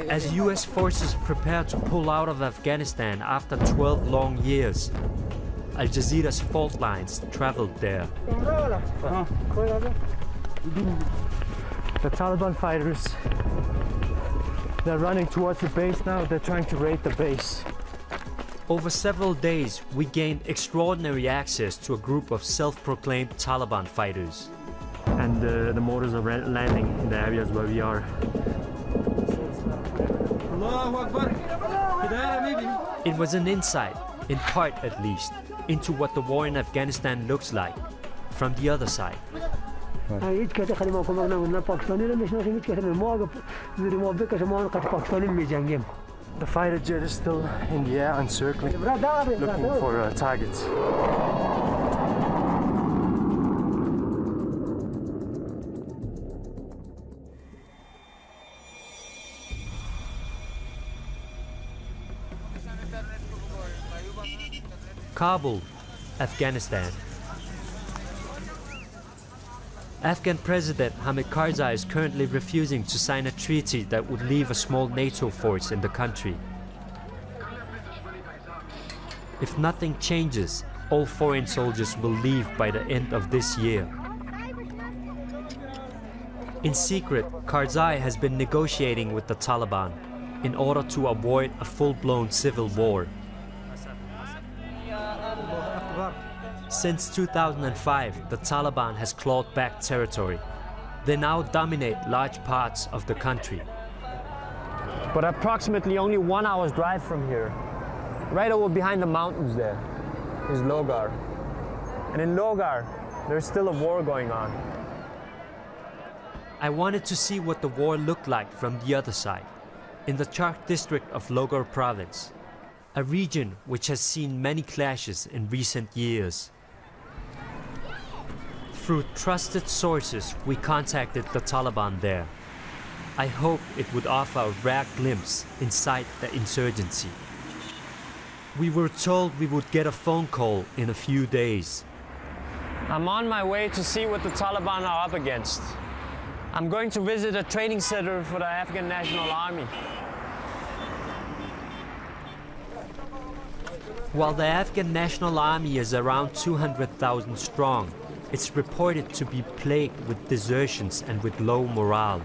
As US forces prepare to pull out of Afghanistan after 12 long years, Al Jazeera's fault lines traveled there. The Taliban fighters, they're running towards the base now. They're trying to raid the base. Over several days, we gained extraordinary access to a group of self-proclaimed Taliban fighters. And the mortars are landing in the areas where we are. It was an insight, in part at least, into what the war in Afghanistan looks like from the other side. The fighter jet is still in the air, encircling, looking for targets. Kabul, Afghanistan. Afghan President Hamid Karzai is currently refusing to sign a treaty that would leave a small NATO force in the country. If nothing changes, all foreign soldiers will leave by the end of this year. In secret, Karzai has been negotiating with the Taliban in order to avoid a full-blown civil war. Since 2005, the Taliban has clawed back territory. They now dominate large parts of the country. But approximately only 1 hour's drive from here, right over behind the mountains there, is Logar. And in Logar, there's still a war going on. I wanted to see what the war looked like from the other side, in the Chark district of Logar province, a region which has seen many clashes in recent years. Through trusted sources, we contacted the Taliban there. I hoped it would offer a rare glimpse inside the insurgency. We were told we would get a phone call in a few days. I'm on my way to see what the Taliban are up against. I'm going to visit a training center for the Afghan National Army. While the Afghan National Army is around 200,000 strong, it's reported to be plagued with desertions and with low morale.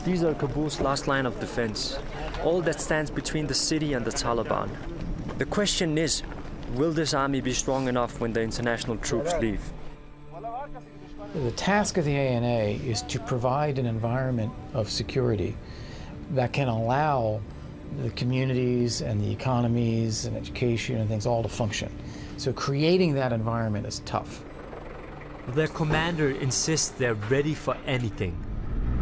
These are Kabul's last line of defense, all that stands between the city and the Taliban. The question is, will this army be strong enough when the international troops leave? The task of the ANA is to provide an environment of security that can allow the communities and the economies and education and things all to function. So creating that environment is tough. Their commander insists they're ready for anything.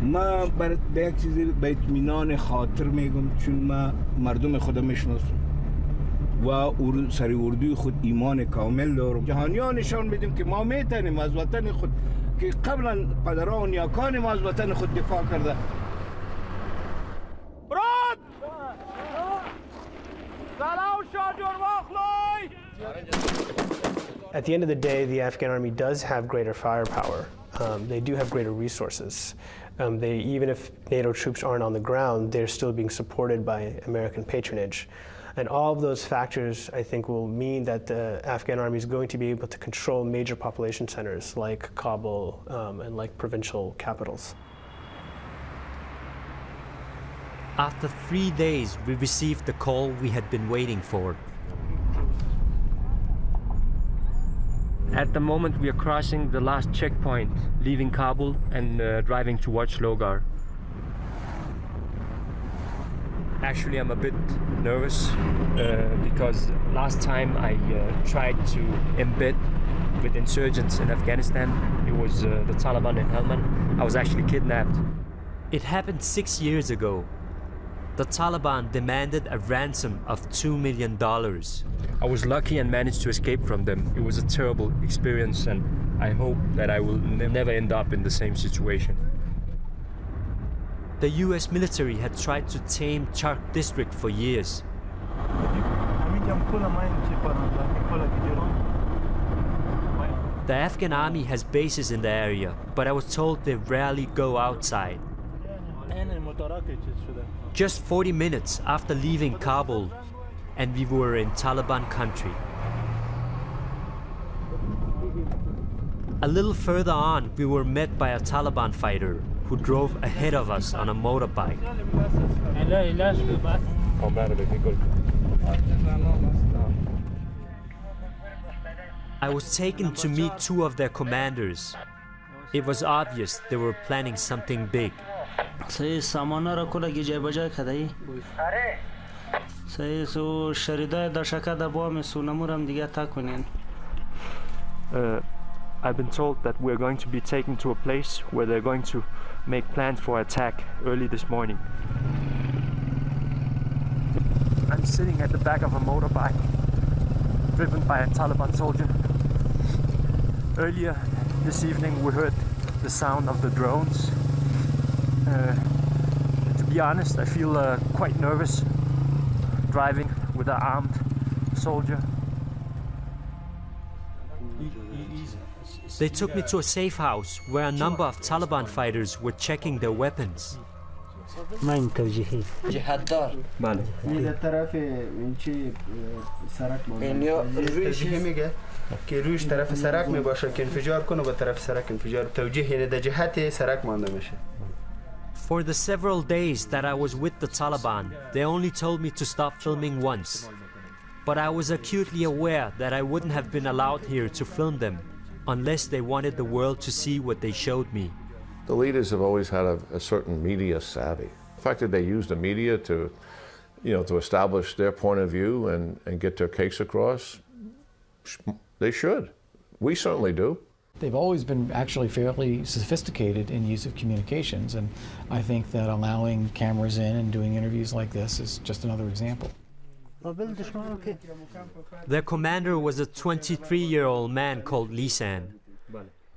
ما برات به یک چیزی به اطمینان خاطر میگم چون ما مردم خودم میشناسم و سری اردوی خود ایمان کامل دارم. جهانیان نشان بدیم که ما میتونیم از وطن خود که قبلا پدران و نیاکان ما از وطن خود دفاع کرده. براد! سلام شاجور واخلای! At the end of the day, the Afghan army does have greater firepower. They do have greater resources. Even if NATO troops aren't on the ground, they're still being supported by American patronage. And all of those factors, I think, will mean that the Afghan army is going to be able to control major population centers like Kabul and like provincial capitals. After 3 days, we received the call we had been waiting for. At the moment, we are crossing the last checkpoint, leaving Kabul and driving towards Logar. Actually, I'm a bit nervous because last time I tried to embed with insurgents in Afghanistan, it was the Taliban in Helmand. I was actually kidnapped. It happened 6 years ago. The Taliban demanded a ransom of $2 million. I was lucky and managed to escape from them. It was a terrible experience, and I hope that I will never end up in the same situation. The US military had tried to tame Chark district for years. The Afghan army has bases in the area, but I was told they rarely go outside. Just 40 minutes after leaving Kabul, and we were in Taliban country. A little further on, we were met by a Taliban fighter who drove ahead of us on a motorbike. I was taken to meet two of their commanders. It was obvious they were planning something big. I've been told that we're going to be taken to a place where they're going to make plans for attack early this morning. I'm sitting at the back of a motorbike, driven by a Taliban soldier. Earlier this evening we heard the sound of the drones. To be honest, I feel quite nervous driving with an armed soldier. They took me to a safe house where a number of Taliban fighters were checking their weapons. For the several days that I was with the Taliban, they only told me to stop filming once. But I was acutely aware that I wouldn't have been allowed here to film them unless they wanted the world to see what they showed me. The leaders have always had a certain media savvy. The fact that they use the media to, to establish their point of view and get their case across, they should. We certainly do. They've always been actually fairly sophisticated in use of communications, and I think that allowing cameras in and doing interviews like this is just another example. Their commander was a 23-year-old man called Lisan.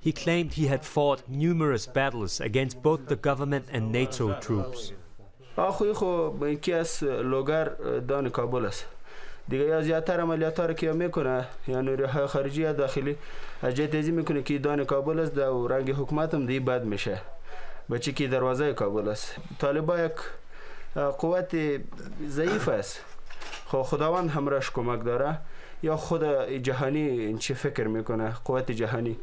He claimed he had fought numerous battles against both the government and NATO troops. دیگه یا زیادتر عملیات‌ها رو که میکنه یا نیروهای خارجی یا داخلی از جای تیزی میکنه که دان کابل است و رنگ حکومت هم دی بد میشه بچه که دروازه کابل است طالبان یک قوت ضعیف است خداوند همراهش کمک داره یا خود جهانی این چی فکر میکنه قوت جهانی.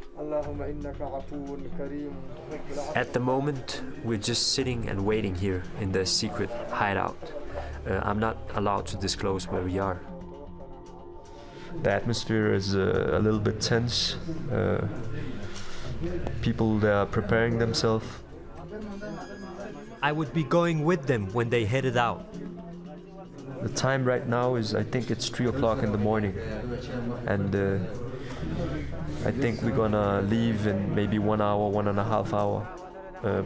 At the moment, we're just sitting and waiting here in the secret hideout. I'm not allowed to disclose where we are. The atmosphere is a little bit tense. People, they are preparing themselves. I would be going with them when they headed out. The time right now is, I think it's 3 o'clock in the morning. And I think we're gonna leave in maybe 1 hour, 1.5 hours.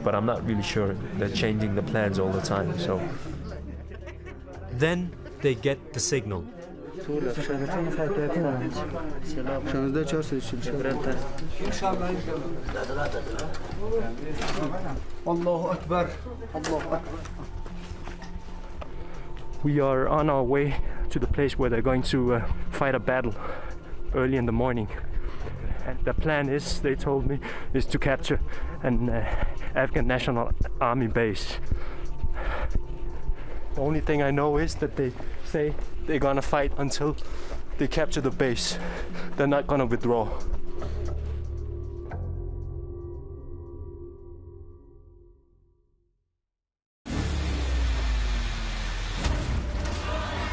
But I'm not really sure. They're changing the plans all the time, so. Then they get the signal. We are on our way to the place where they're going to fight a battle early in the morning. And the plan is, they told me, is to capture an Afghan National Army base. The only thing I know is that they say they're gonna fight until they capture the base. They're not gonna withdraw.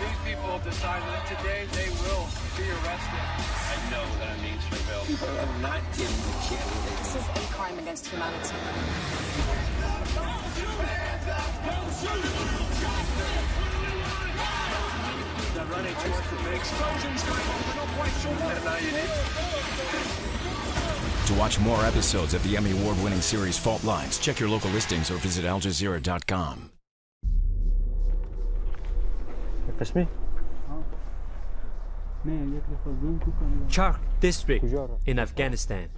These people decided that today they will be arrested. I know that means Seville. People are not getting the candidates. This is a crime against humanity. To watch more episodes of the Emmy Award-winning series Fault Lines, check your local listings or visit aljazeera.com. That's me. Chark district in Afghanistan.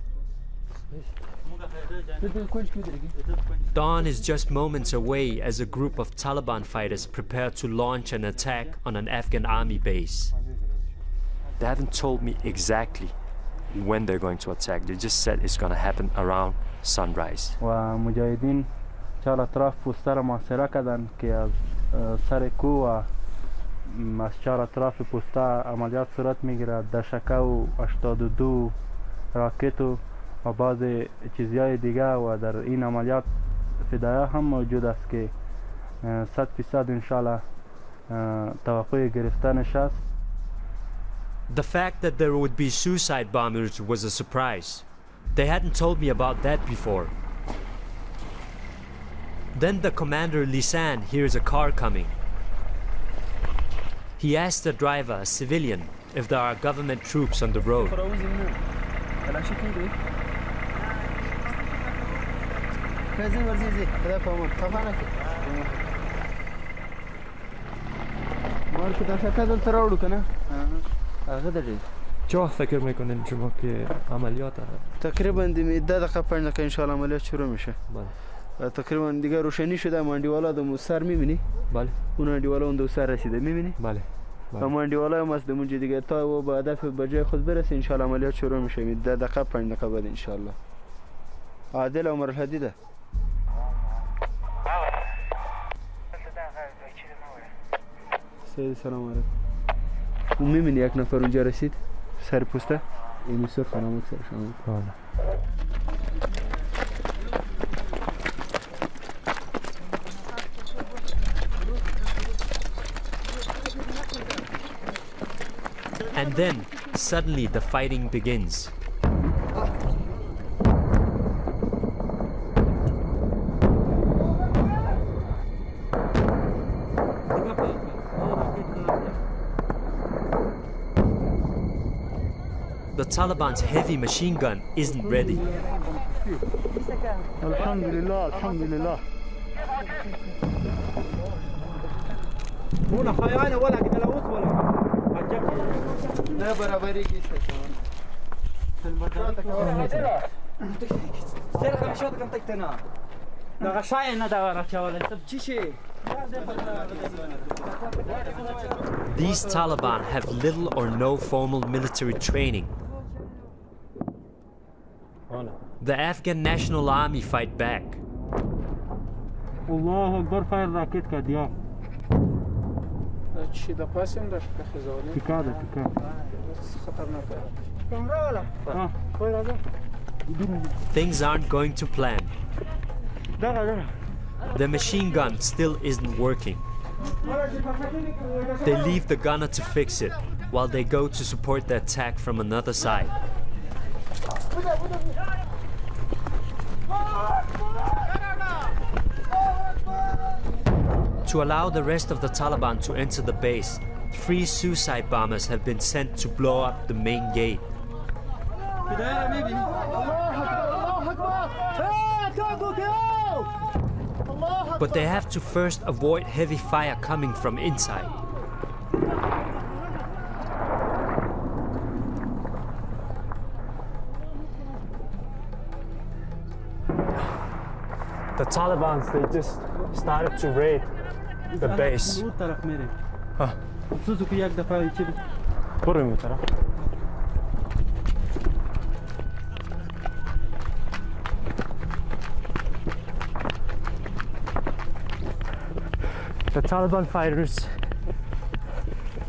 Dawn is just moments away as a group of Taliban fighters prepare to launch an attack on an Afghan army base. They haven't told me exactly when they're going to attack. They just said it's going to happen around sunrise. و مجاهدین چهار اطراف پوسته را محاصره کردن که از سر کوه و از چهار اطراف پوسته عملیات صورت میگیره. دشکه و 82 راکت و بعض چیزهای دیگه و در این عملیات فدایه هم موجود است که 100% انشالله توقع گرفتنش است. The fact that there would be suicide bombers was a surprise. They hadn't told me about that before. Then the commander Lisan hears a car coming. He asks the driver, a civilian, if there are government troops on the road. چه وقت فکر میکنین شما که عملیات تقریبا 10 دقیقه 5 دقیقه ان شاء الله عملیات شروع میشه. بله. تقریبا دیگه روشنی شده. ماندیوالا دو سر میبینی؟ بله. اون ماندیوالا اون دو سر رسیده میبینی؟ بله. و ماندیوالا هم از دمونج دیگه تا و با هدف به جای خود برسه ان شاء الله عملیات شروع میشه. 10 دقیقه 5 دقیقه بعد ان شاء الله. عادل عمر الحدیده. سلام علیکم. اون میبینی یک نفر اونجا رسید سر پوسته؟ این سر خانم سر شما. And then, suddenly the fighting begins. The Taliban's heavy machine gun isn't ready. Alhamdulillah, alhamdulillah. These Taliban have little or no formal military training. The Afghan National Army fight back. Things aren't going to plan. The machine gun still isn't working. They leave the gunner to fix it, while they go to support the attack from another side. To allow the rest of the Taliban to enter the base, 3 suicide bombers have been sent to blow up the main gate. But they have to first avoid heavy fire coming from inside. The Taliban, they just started to raid the base. The Taliban fighters,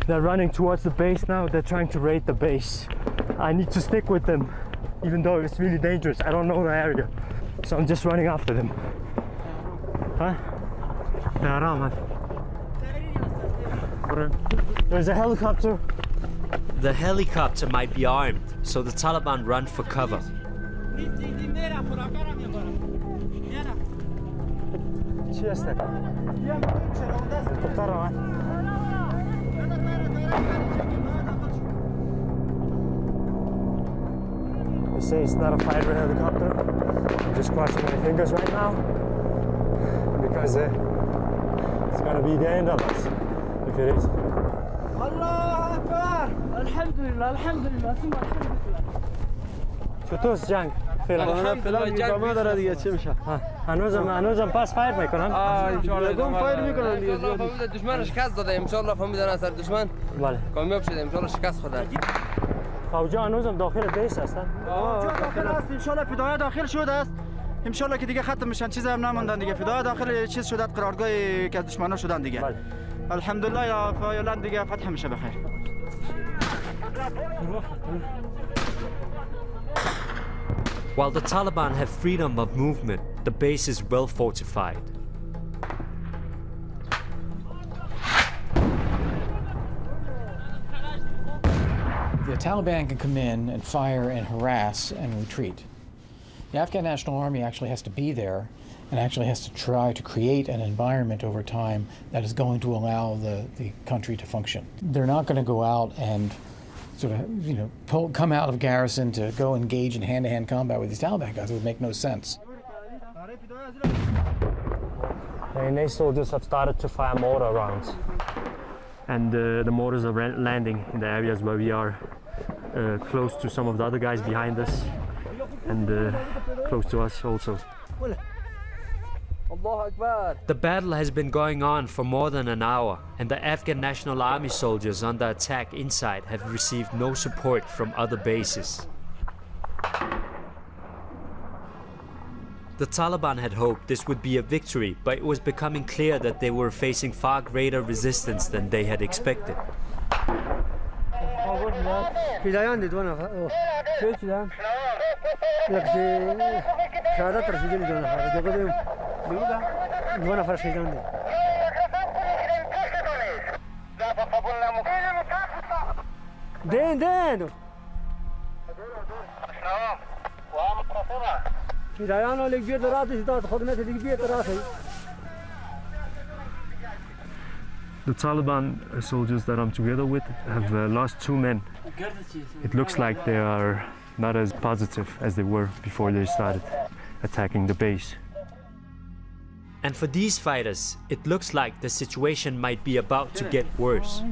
they're running towards the base now. They're trying to raid the base. I need to stick with them, even though it's really dangerous. I don't know the area, so I'm just running after them. Huh? There's a helicopter. The helicopter might be armed, so the Taliban run for cover. They say it's not a fighter helicopter. I'm just crossing my fingers right now because it's gonna be the end of us if it is. Allah Akbar! Alhamdulillah, alhamdulillah, alhamdulillah. چطورست جنگ؟ فعلا ادامه داره دیگه چه میشه؟ هنوزم پس فایر میکنن؟ ان شاء الله فایر میکنن دیگه. ان شاء الله دشمن شکست داده. ان شاء الله فهمیدن سر دشمن. بله. کامیاب شده. ان شاء الله شکست خورده. فوجا هنوزم داخل بیس هستن؟ داخل است. ان شاء الله فدایه داخل شده است. ان شاء الله که دیگه ختم میشن، چیزی هم نموندن دیگه. فدای داخل چیز شدت قرارگاهی که دشمنا شدن دیگه. الحمدلله یا فایلند دیگه فتح میشه بخیر. While the Taliban have freedom of movement, the base is well fortified. The Taliban can come in and fire and harass and retreat. The Afghan National Army actually has to be there and actually has to try to create an environment over time that is going to allow the country to function. They're not going to go out and sort of, come out of garrison to go engage in hand-to-hand combat with these Taliban guys. It would make no sense. The NA soldiers have started to fire mortar rounds, and the mortars are landing in the areas where we are, close to some of the other guys behind us, and close to us also. The battle has been going on for more than an hour, and the Afghan National Army soldiers under attack inside have received no support from other bases. The Taliban had hoped this would be a victory, but it was becoming clear that they were facing far greater resistance than they had expected. The Taliban soldiers that I'm together with have lost 2 men. It looks like they are not as positive as they were before they started attacking the base. And for these fighters, it looks like the situation might be about to get worse.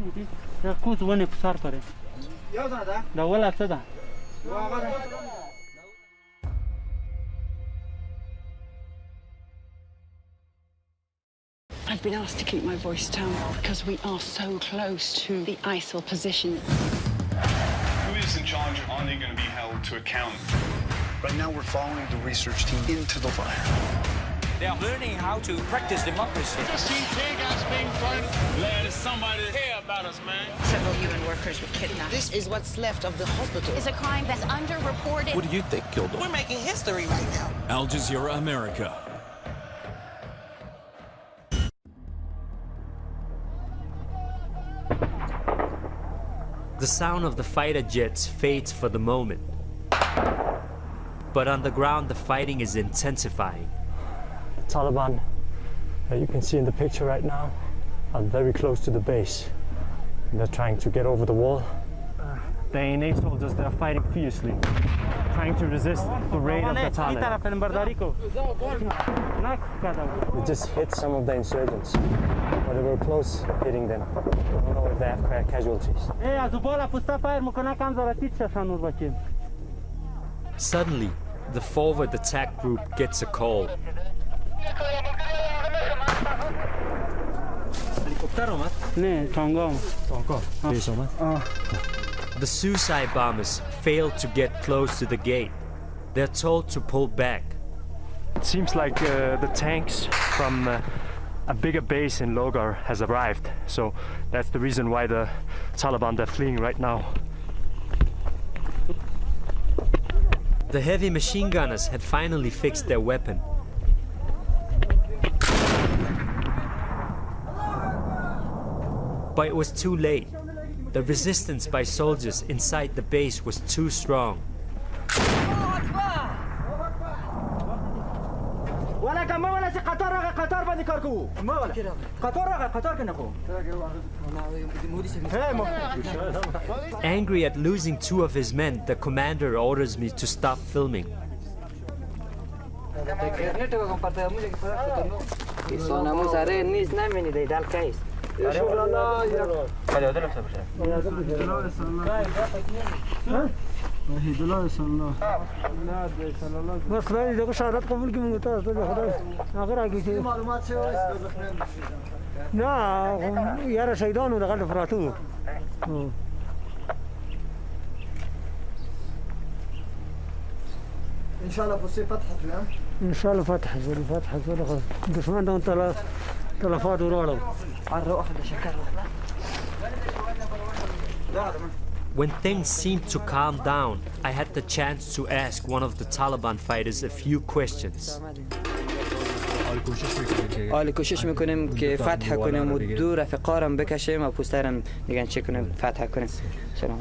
I've been asked to keep my voice down because we are so close to the ISIL position. Who is in charge? Are they going to be held to account? Right now we're following the research team into the fire. They are learning how to practice democracy. Just see tear gas being thrown. Let somebody care about us, man. Several UN workers were kidnapped. This is what's left of the hospital. It's a crime that's underreported. What do you think killed them? We're making history right now. Al Jazeera America. The sound of the fighter jets fades for the moment. But on the ground, the fighting is intensifying. Taliban, you can see in the picture right now, are very close to the base. And they're trying to get over the wall. The NA soldiers, they're fighting fiercely, trying to resist the raid of the Taliban. We just hit some of the insurgents, but they were close hitting them. I don't know if they have casualties. Suddenly, the forward attack group gets a call. The suicide bombers fail to get close to the gate. They're told to pull back. It seems like the tanks from a bigger base in Logar has arrived. So that's the reason why the Taliban are fleeing right now. The heavy machine gunners had finally fixed their weapon. But it was too late. The resistance by soldiers inside the base was too strong. Angry at losing 2 of his men, the commander orders me to stop filming. ان شاء الله بصير فتحة الان ان شاء الله فتح زول فتح زول دشمن دون تلفات ورالو When things seemed to calm down, I had the chance to ask one of the Taliban fighters a few questions. حالا کوشش میکنیم که فتح کنیم و دو رفقا رو بکشیم و پوسترم میگن چه کنیم فتح کنیم. سلام.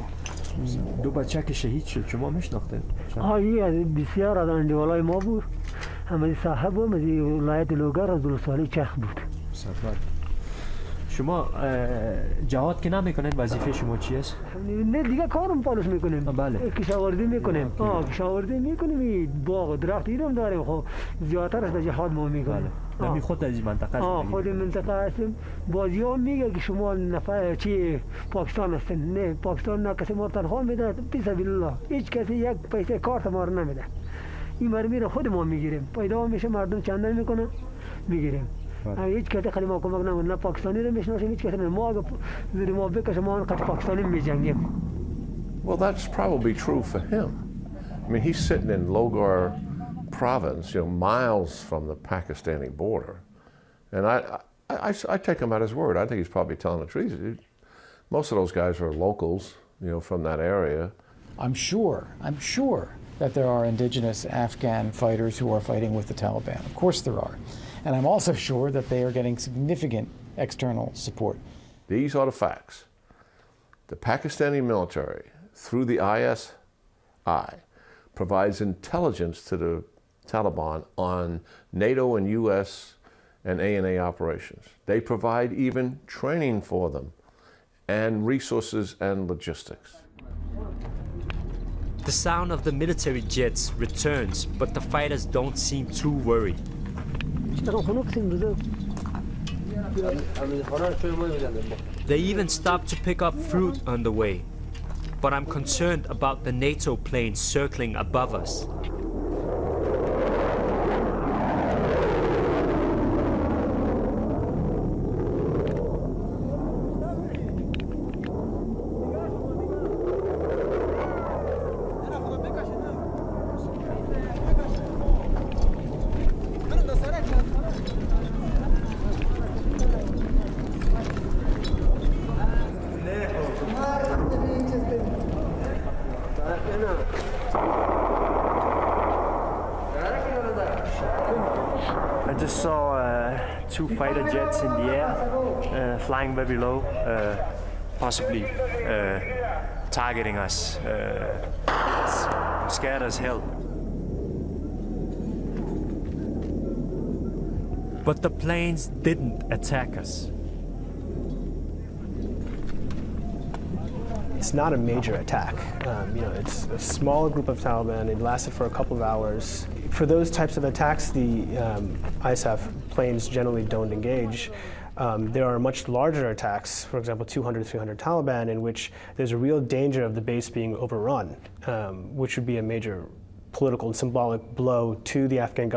دو بچه که شهید شد شما میشناختید؟ آیی از بسیار از اندوالای ما بود. همه صاحب و مزی ولایت لوگر از دولسالی چرخ بود. شما جهاد که نمیکنید وظیفه شما چی است؟ نه دیگه کارم پالوس میکنیم. بله. کشاورزی میکنیم. کشاورزی میکنیم. باغ درخت ایرم داریم. خب زیادترش به جهاد ما میکنیم. نمی خود از این منطقه خود منطقه هستیم. بازی ها میگه که شما نفر چی پاکستان هستین. نه پاکستان نه کسی ما تنها میده. فی سبیل الله. هیچ کسی یک پیسه کارت ما رو نمیده. این مرمی رو خود ما میگیریم. پیدا میشه مردم چندان میکنن میگیریم. هیچ کسی خیلی ما کمک نمیکنه. نه پاکستانی رو میشناسیم هیچ کسی ما زیر ما بکشه ما انقدر پاکستانی میجنگیم. Well, that's probably true for him. I mean, he's sitting in Logar province, miles from the Pakistani border. And I take him at his word. I think he's probably telling the truth. Most of those guys are locals, from that area. I'm sure that there are indigenous Afghan fighters who are fighting with the Taliban. Of course there are. And I'm also sure that they are getting significant external support. These are the facts. The Pakistani military, through the ISI, provides intelligence to the Taliban on NATO and US and ANA operations. They provide even training for them and resources and logistics. The sound of the military jets returns, but the fighters don't seem too worried. They even stop to pick up fruit on the way. But I'm concerned about the NATO planes circling above us. I just saw two fighter jets in the air, flying very low, possibly targeting us. I'm scared as hell. But the planes didn't attack us. It's not a major attack. It's a small group of Taliban. It lasted for a couple of hours. For those types of attacks, the ISAF planes generally don't engage. There are much larger attacks, for example, 200, 300 Taliban, in which there's a real danger of the base being overrun, which would be a major political and symbolic blow to the Afghan government.